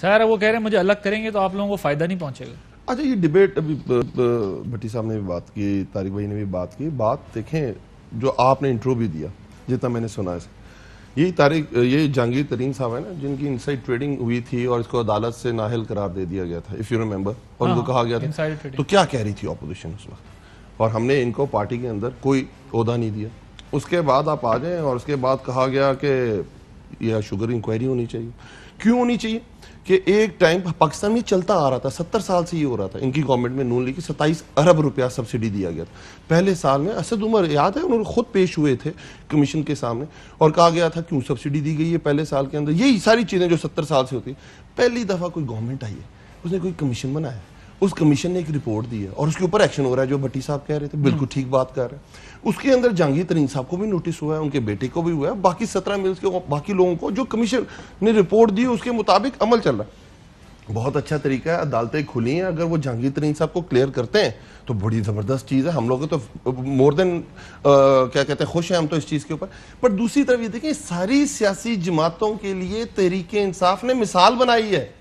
Sir वो कह रहे हैं मुझे अलग करेंगे तो आप लोगों को फायदा नहीं पहुंचेगा। अच्छा, ये डिबेट अभी भट्टी साहब ने भी बात की, तारिक भाई ने भी बात की। बात देखें, जो आपने इंट्रो भी दिया, जितना मैंने सुना है, ये जहांगीर तरीन साहब है ना, जिनकी इनसाइड ट्रेडिंग हुई थी और इसको अदालत से नाअहल करार दे दिया गया था, इफ यू रिमेंबर, और उनको कहा गया था। तो क्या कह रही थी ऑपोजिशन उस वक्त, और हमने इनको पार्टी के अंदर कोई ओहदा नहीं दिया। उसके बाद आप आ जाएं और उसके बाद कहा गया कि यह शुगर इंक्वायरी होनी चाहिए। क्यों होनी चाहिए कि एक टाइम पाकिस्तान में चलता आ रहा था, 70 साल से ये हो रहा था, इनकी गवर्नमेंट में नून लीग की 27 अरब रुपया सब्सिडी दिया गया था। पहले साल में असद उमर, याद है, उन्होंने खुद पेश हुए थे कमीशन के सामने और कहा गया था क्यों सब्सिडी दी गई है पहले साल के अंदर। यही सारी चीजें जो 70 साल से होती, पहली दफा कोई गवर्नमेंट आई है, उसने कोई कमीशन बनाया, उस कमीशन ने एक रिपोर्ट दी है और उसके ऊपर एक्शन हो रहा है। जो भट्टी साहब कह रहे थे बिल्कुल ठीक बात कर रहे हैं। उसके अंदर जहांगीर तरीन साहब को भी नोटिस हुआ है, उनके बेटे को भी हुआ है, बाकी 17 मिल्स के बाकी लोगों को जो कमीशन ने रिपोर्ट दी उसके मुताबिक अमल चल रहा है। बहुत अच्छा तरीका है, अदालतें खुली हैं। अगर वो जहांगीर तरीन साहब को क्लियर करते हैं तो बड़ी जबरदस्त चीज है। हम लोग तो मोर देन क्या कहते हैं, खुश हैं हम तो इस चीज के ऊपर। पर दूसरी तरफ ये देखें, सारी सियासी जमातों के लिए तहरीके इंसाफ ने मिसाल बनाई है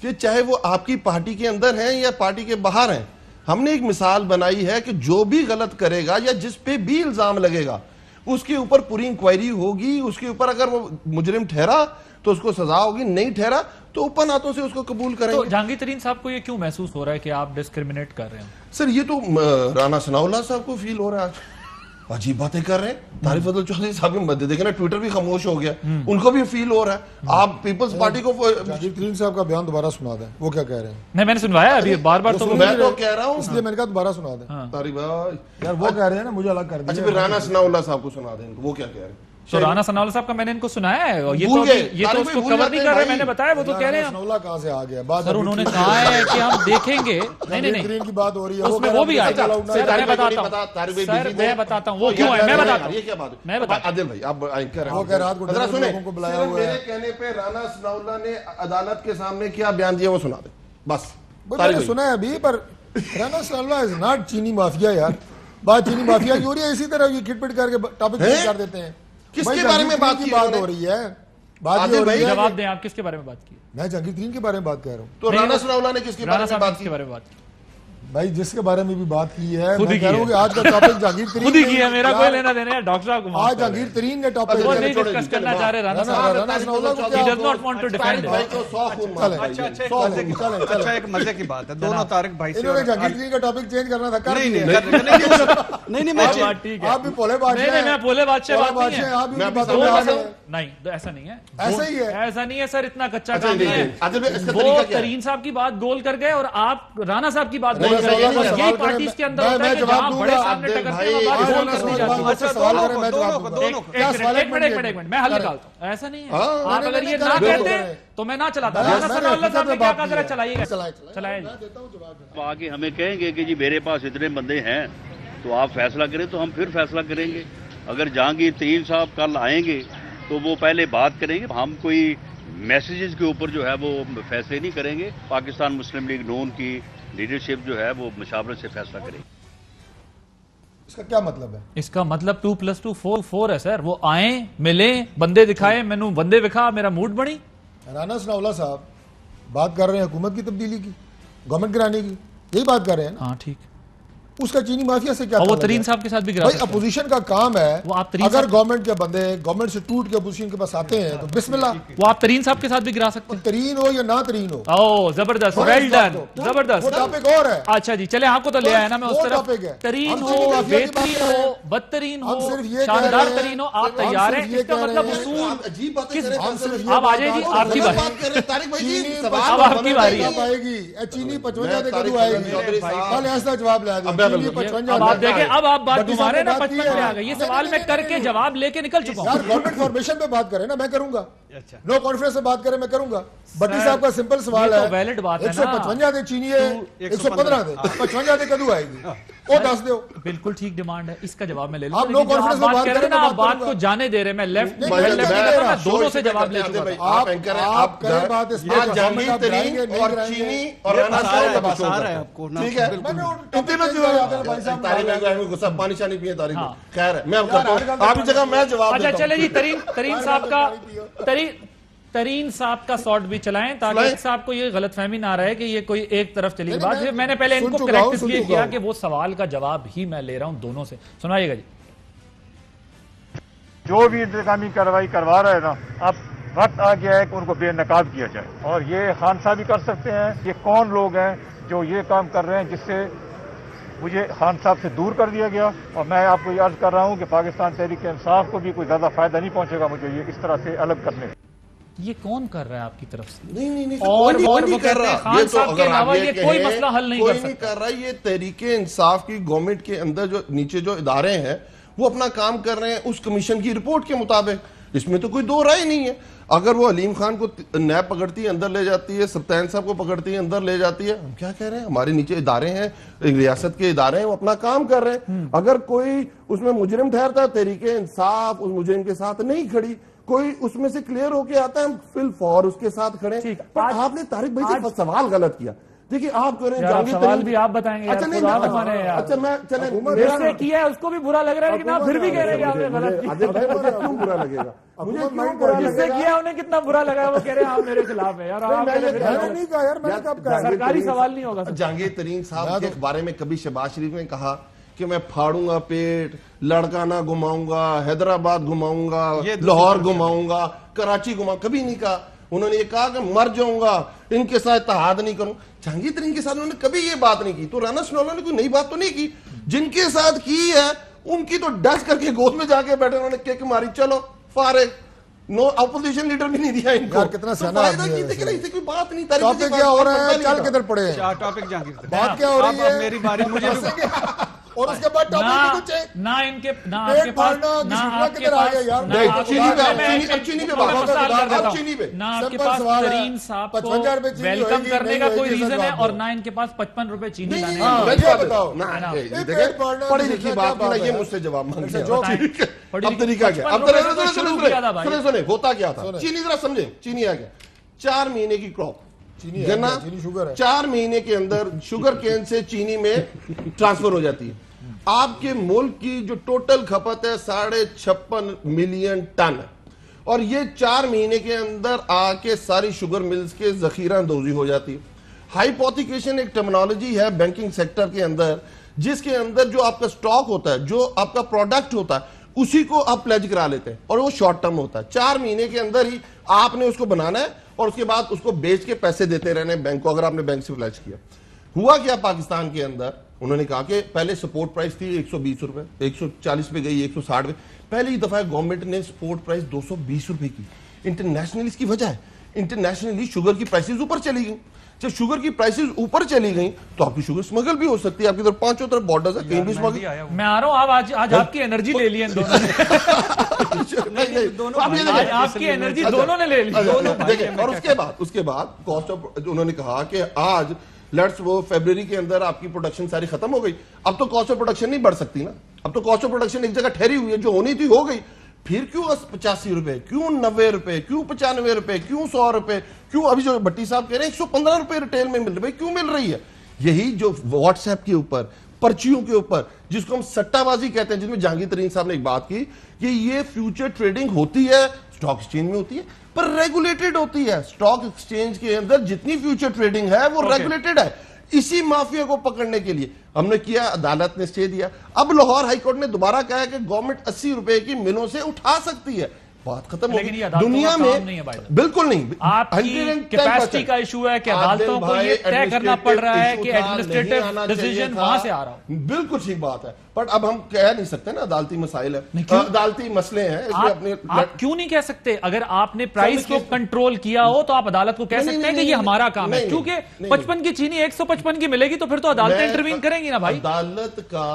कि चाहे वो आपकी पार्टी के अंदर हैं या पार्टी के बाहर हैं, हमने एक मिसाल बनाई है कि जो भी गलत करेगा या जिस पे भी इल्जाम लगेगा उसके ऊपर पूरी इंक्वायरी होगी। उसके ऊपर अगर वो मुजरिम ठहरा तो उसको सजा होगी, नहीं ठहरा तो ओपन हाथों से उसको कबूल करेंगे। तो जहांगीर तरीन साहब को ये क्यों महसूस हो रहा है कि आप डिस्क्रिमिनेट कर रहे हैं? सर ये तो राना सनाउल्लाह साहब को फील हो रहा है, अजीब बातें कर रहे हैं। तारिक फजल चौधरी साहब की मदद देखे ना, ट्विटर भी खामोश हो गया, उनको भी फील हो रहा है। आप पीपल्स पार्टी को जहांगीर तरीन साहब का बयान दोबारा सुना दें, वो क्या कह रहे हैं? नहीं, मैंने सुनवाया अभी बार बार, तो मैं तो कह रहा हूँ, इसलिए मैंने कहा दोबारा सुना दें। तारिक भाई यार वो कह रहे हैं ना मुझे अलग कर दिया। अच्छा, फिर राना सनाउल्लाह साहब को सुना दें, वो क्या कह रहे हैं? तो राना सनाउल्लाह साहब का मैंने इनको सुनाया है और ये तो उसको कवर नहीं कर रहे। मैंने बताया, वो तो कह रहे हैं सनाउल्लाह कहां से आ गया बात। सर उन्होंने कहा है कि हम देखेंगे। नहीं तरीन की बात हो रही है, उसमें वो भी आएगा। मैं बताता हूँ वो क्यों है, मैं बताता हूँ। ये क्या बात है? मैं बताता हूँ आदिल भाई, आप एंकर हैं, वो कह रात को लोगों को बुलाया हुआ है। मेरे कहने पे राना सनाउल्लाह ने अदालत के सामने क्या बयान दिया वो सुना दे बस। मैंने सुना है अभी, पर राना सनाउल्लाह इज नॉट चीनी माफिया यार। बात चीनी माफिया की हो रही है, इसी तरह ये खिटपिट करके टॉपिक चेंज कर देते हैं। किसके बारे में बात हो रही है? जवाब दें, आप किसके बारे में बात की? मैं जहांगीर तरीन के बारे में बात कर रहा हूँ। तो राना सनाउल्लाह ने किसके बारे में बात की? भाई जिसके बारे में भी बात की है, मैं कह रहा हूं कि आज का टॉपिक जहांगीर तरीन खुद ही की है, मेरा कोई लेना देना है डॉक्टर साहब को। आज जहांगीर तरीन ने टॉपिक वो नहीं डिस्कस करना चाह रहे राना सनाउल्लाह को। He does not want to defend it। अच्छा, एक मजे की बात है, दोनों तारिक भाई से इन्होंने जहांगीर तरीन का टॉपिक चेंज करना था, कर नहीं, आप भी भोले बादशाह नहीं, मैं भोले बादशाह बात नहीं है। आप भी नहीं, ऐसा नहीं है, ऐसा ही है, ऐसा नहीं है सर, इतना कच्चा काम नहीं है। वो तरीन साहब की बात गोल कर गए और आप राना साहब की बात गोल कर गए। यही पार्टी के अंदर होता है कि जहां बड़े सामने टकरते हैं बात गोल करनी जाती है। एक मिनट मैं हल निकालता हूं। ऐसा नहीं है, आप अगर ये ना कहते तो मैं ना चलाता। राना सनाउल्लाह साहब ने क्या कहा, जरा चलाइएगा, चलाइए। आके हमें कहेंगे कि जी मेरे पास इतने बंदे हैं तो आप फैसला करें, तो हम फिर फैसला करेंगे। अगर जहांगीर तरीन साहब कल आएंगे तो वो पहले बात करेंगे। हम कोई मैसेजेस के ऊपर जो है वो फैसले नहीं करेंगे। पाकिस्तान मुस्लिम लीग नून की लीडरशिप जो है वो मशावरत से फैसला करेगी। इसका क्या मतलब है? इसका मतलब 2+2 4 है सर। वो आए, मिले, बंदे दिखाए, मैनू बंदे दिखा, मेरा मूड बनी। राना सनाउल्लाह साहब बात कर रहे हैं हुकूमत की तब्दीली की, गवर्नमेंट गिराने की, यही बात कर रहे हैं ना? हाँ ठीक। उसका चीनी माफिया से क्या? वो तरीन साहब के साथ भी गिरा भाई अपोजिशन का काम है, वो आप अगर गवर्नमेंट के बंदे गवर्नमेंट से टूट के अपोजिशन के पास आते हैं तो बिस्मिल्लाह। वो आप तरीन साहब के साथ भी गिरा सकते हैं, तरीन हो या ना तरीन हो। ओह जबरदस्त, वेल डन, जबरदस्त। वो टॉपिक और है। अच्छा जी, चले आपको तो ले आया ना मैं उस तरफ। तरीन हो, बेहतरीन हो, बदतरीन हो, शानदार तरीन हो, आप तैयार हैं? इसका मतलब उसूल आप आ जाइए जी, आपकी बारी। अब आपकी बारी है। चीनी 55 से कदू आएगी, कल ऐसा जवाब ले आ। आप देखें, अब आप बात घुमा रहे ना 55 पे आ गए। ये सवाल मैं करके जवाब लेके निकल चुका हूं। यार गवर्नमेंट फॉर्मेशन पे बात करें ना, मैं करूंगा। नो कॉन्फ्रेंस पे बात करें, मैं करूंगा। भट्टी साहब का सिंपल सवाल है, 155 दे चीनी है, 115 दे, 55 दे कदू आएगी, वो दस दो। बिल्कुल ठीक डिमांड है, इसका जवाब मैं ले आप नो कॉन्फ्रेंस में बात करें ना, आप बात को जाने दे रहे। मैं लेफ्ट दोनों से जवाब ले चुका था। आप कई बात इस पर जहांगीर तरीन और चीनी और राना सनाउल्लाह है आपको, ठीक है? गुस्सा पानी शानी पिए तारीख। खैर है, मैं आप जगह मैं जवाब। अच्छा चले जी, तरीन साहब का तरीन साहब का शॉट भी चलाएं ताकि साहब को ये गलतफहमी ना रहे कि ये कोई एक तरफ चली बात। मैंने पहले इनको करेक्ट इसलिए किया कि वो सवाल का जवाब ही मैं ले रहा हूं दोनों से। सुनाइएगा जी। जो भी इंतजामी कार्रवाई करवा रहे हैं ना, अब वक्त आ गया है कि उनको बेनकाब किया जाए, और ये खान साहब भी कर सकते हैं। ये कौन लोग हैं जो ये काम कर रहे हैं जिससे मुझे खान साहब से दूर कर दिया गया, और मैं आपको ये अर्ज कर रहा हूं कि पाकिस्तान तहरीक इंसाफ को भी कोई ज्यादा फायदा नहीं पहुंचेगा मुझे ये इस तरह से अलग करने से। ये कौन कर रहा है आपकी तरफ से? नहीं और कोई नहीं कर रहा। खान साहब के अलावा ये कोई मसला हल नहीं कर रहा। ये तहरीके इंसाफ की गवर्नमेंट के अंदर जो नीचे जो इदारे हैं वो अपना काम कर रहे हैं उस कमीशन की रिपोर्ट के मुताबिक। इसमें तो कोई दो राय नहीं है। अगर वो अलीम खान को नैब पकड़ती है अंदर ले जाती है, सप्तान साहब को पकड़ती है अंदर ले जाती है, हम क्या कह रहे हैं? हमारे नीचे इदारे हैं, रियासत के इदारे हैं, वो अपना काम कर रहे हैं। अगर कोई उसमें मुजरिम ठहरता, तहरीके इंसाफ उस मुजरिम के साथ नहीं खड़ी, कोई उसमें से क्लियर होके आता है, हम फिल फॉर उसके साथ खड़े। पर आपने तारिक भाई से सवाल गलत किया। देखिए आप कह रहे हैं सवाल भी आप बताएंगे। अच्छा नहीं अच्छा मैं चले किया है उसको भी बुरा लग रहा है, लेकिन आप फिर भी कह रहे हैं आपने गलत किया। क्यों बुरा लगेगा? मुझे जिससे किया उन्हें कितना बुरा लगा, वो कह रहे हैं आप मेरे खिलाफ है यार। नहीं कहा यार, मैंने कब कहा? सरकारी सवाल नहीं होगा। जहांगीर तरीन साहब के बारे में कभी शहबाज शरीफ ने कहा कि मैं फाड़ूंगा पेट, लड़काना घुमाऊंगा, हैदराबाद घुमाऊंगा, लाहौर घुमाऊंगा, कराची घुमाऊंगा? कभी नहीं कहा। उन्होंने ये कहा कि मर जाऊंगा, इनके साथ इत्तेहाद नहीं करूं। जहांगीर तरीन के साथ उन्होंने कभी ये बात नहीं की। तो राना सनाउल्लाह ने कोई नई बात तो नहीं की। जिनके साथ की है उनकी तो डस करके गोद में जाके बैठे, उन्होंने किक मारी, चलो फारे, नो अपोजिशन लीडर भी नहीं दिया इनको। यार कितना सहना आदमी है। कोई बात नहीं। टॉपिक क्या हो रहा है? चल किधर पड़े हैं? टॉपिक जहांगीर, बात क्या हो रही है? मेरी बारी, मुझे और उसके बाद टॉपिक ना इनके ना आपके पास ना आपके पास चीनी पे ना आपके पास तरीन साहब को वेलकम करने का कोई रीजन है, और ना इनके पास 55 रुपए चीनी लाने का। बताओ ना, पढ़ी लिखी बात ना, ये मुझसे जवाब मांगते हैं। अब तरीका क्या? अब सुने होता क्या था? चीनी जरा समझे। चीनी आ गया 4 महीने की क्रॉप, गन्ना 4 महीने के अंदर शुगर केन से चीनी में ट्रांसफर हो जाती है। आपके मुल्क की जो टोटल खपत है 56.5 मिलियन टन, और ये 4 महीने के अंदर आके सारी शुगर मिल्स के जखीरा अंदोजी हो जाती है। हाइपोथिकेशन एक टर्मिनोलॉजी है बैंकिंग सेक्टर के अंदर, जिसके अंदर जो आपका स्टॉक होता है, जो आपका प्रोडक्ट होता है, उसी को आप प्लेज करा लेते हैं, और वो शॉर्ट टर्म होता है। 4 महीने के अंदर ही आपने उसको बनाना है और उसके बाद उसको बेच के पैसे देते रहने बैंक को, अगर आपने बैंक से प्लेज किया। हुआ क्या पाकिस्तान के अंदर? उन्होंने कहा कि पहले सपोर्ट प्राइस थी 120 रुपए, 140 पे गई, 160 पे। पहली दफा गवर्नमेंट ने सपोर्ट प्राइस 220 रुपए की। इंटरनेशनल इसकी वजह है, इंटरनेशनली शुगर की प्राइसेस ऊपर चली गई। जब शुगर की प्राइसेस ऊपर चली गई तो आपकी शुगर स्मगल भी हो सकती है। आपकी तरफ 5 तरफ बॉर्डर्स है, कहीं भी स्मगल। मैं आ रहा हूं, आज आपकी एनर्जी ले ली इन दोनों ने। आपकी एनर्जी दोनों ने ले ली। और उसके बाद कॉस्ट ऑफ, उन्होंने कहा कि आज लेट्स वो फरवरी के अंदर आपकी प्रोडक्शन सारी खत्म हो गई। अब तो कॉस्ट ऑफ प्रोडक्शन नहीं बढ़ सकती ना। अब तो कॉस्ट ऑफ प्रोडक्शन एक जगह ठहरी हुई है, जो होनी थी हो गई। फिर क्यों 85 रुपए, क्यों 90 रुपए, क्यों 95 रुपए, क्यों 100 रुपए, क्यों अभी जो भट्टी साहब कह रहे हैं 115 रुपए रिटेल में मिल रही है? क्यों मिल रही है? यही जो व्हाट्सएप के ऊपर, पर्चियों के ऊपर, जिसको हम सट्टाबाजी कहते हैं, जिसमें जहांगीर तरीन साहब ने एक बात की कि ये फ्यूचर ट्रेडिंग होती है, स्टॉक एक्सचेंज में होती है, पर रेगुलेटेड होती है। स्टॉक एक्सचेंज के अंदर जितनी फ्यूचर ट्रेडिंग है वो रेगुलेटेड है। इसी माफिया को पकड़ने के लिए हमने किया, अदालत ने स्टे दिया। अब लाहौर हाईकोर्ट ने दोबारा कहा है कि गवर्नमेंट 80 रुपए की मिलों से उठा सकती है। बात खत्म हो गई। दुनिया में बिल्कुल नहीं, आपकी कैपेसिटी का इशू है कि अदालतों को ये तय करना पड़ रहा है कि एडमिनिस्ट्रेटिव डिसीजन वहां से आ रहा हो। बिल्कुल ठीक बात है, बट अब हम कह नहीं सकते ना, अदालती मसाइल है, अदालती मसले हैं। आप क्यों नहीं कह सकते? अगर आपने प्राइस को कंट्रोल किया हो तो आप अदालत को कह सकते हैं कि ये हमारा काम है। क्योंकि 55 की चीनी 155 की मिलेगी तो फिर तो अदालतें इंटरवीन करेंगी ना भाई। अदालत का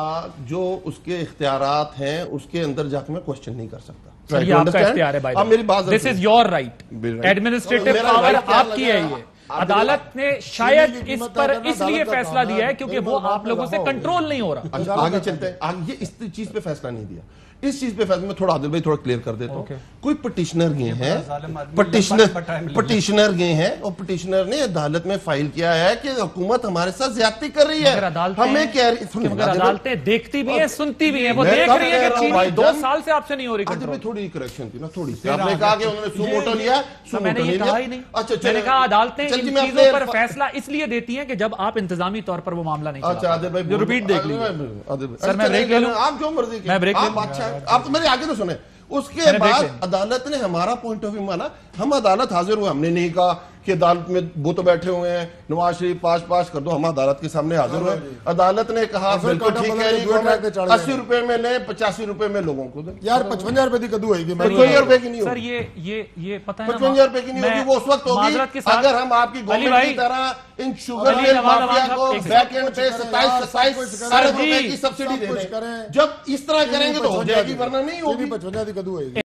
जो उसके इख्तियारात हैं उसके अंदर जाकर मैं क्वेश्चन नहीं कर सकता। ये आपका इख्तियार है भाई, मेरी बात, this is your right. Administrative power आपकी है। ये अदालत ने शायद इस पर इसलिए फैसला दिया है क्योंकि वो आप लोगों से कंट्रोल नहीं हो रहा। आगे चलते हैं, आगे इस चीज पे फैसला नहीं दिया। इस चीज पे फैसला मैं थोड़ा आदिल भाई थोड़ा क्लियर कर देता हूँ। कोई पटिशनर गए हैं, पटिशनर गए हैं और पटिशनर ने अदालत में फाइल किया है कि हुकूमत हमारे साथ ज्यादती कर रही है। हमें कह रही, अदालतें देखती भी है, सुनती भी है, वो देख रही है कि चीनी 2 साल से आपसे नहीं हो रही। थोड़ी करेक्शन थी ना, थोड़ी सी आपने कहा कि उन्होंने सुमोटो लिया, मैंने ये कहा ही नहीं। अच्छा, मैंने कहा अदालतें इन चीजों पर फैसला इसलिए देती हैं कि जब आप इंतजामी तौर पर वो मामला नहीं। अच्छा आदिल भाई रिपीट देख लीजिए सर, मैं ब्रेक ले लूं, आप जो मर्जी मैं ब्रेक आप तो मेरे आगे तो सुने। उसके बाद अदालत ने हमारा पॉइंट ऑफ व्यू माना, हम अदालत हाजिर हुए, हमने नहीं कहा कि अदालत में वो तो बैठे हुए हैं नवाज शरीफ पास कर दो, हम अदालत के सामने हाजिर हुए। अदालत ने कहा बिल्कुल ठीक है, 80 रुपए में ले, 85 रुपए में लोगों को दे। यार 55 रुपए की कद्दू होगी, 55 रुपए की नहीं सर, ये पता है 55 रुपए की नहीं होगी, वो उस वक्त होगी अगर हम आपकी गवर्नमेंट की तरह इन शुगर मिल माफिया को बैक एंड पे 27 अरब रुपए की सब्सिडी दे दें। जब इस तरह करेंगे तो हो जाएगी, वरना नहीं होगी। 55 की कद्दू होगी।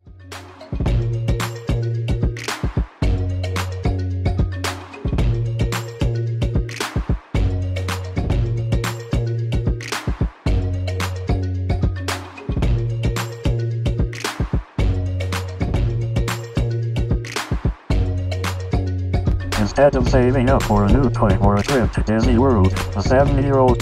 Instead of saving up for a new toy or a trip to Disney World, a 7-year-old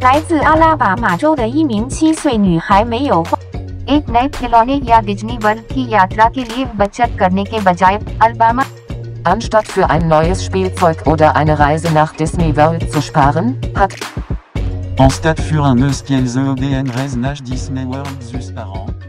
来自阿拉巴马州的一名7岁女孩没有花 एक नए खिलौने या डिज्नी वर्ल्ड की यात्रा के लिए बचत करने के बजाय Alabama Anstatt für ein neues Spielzeug oder eine Reise nach Disney World zu sparen, hat Anstatt für un eus qu'elles une reise nach Disney World zu sparen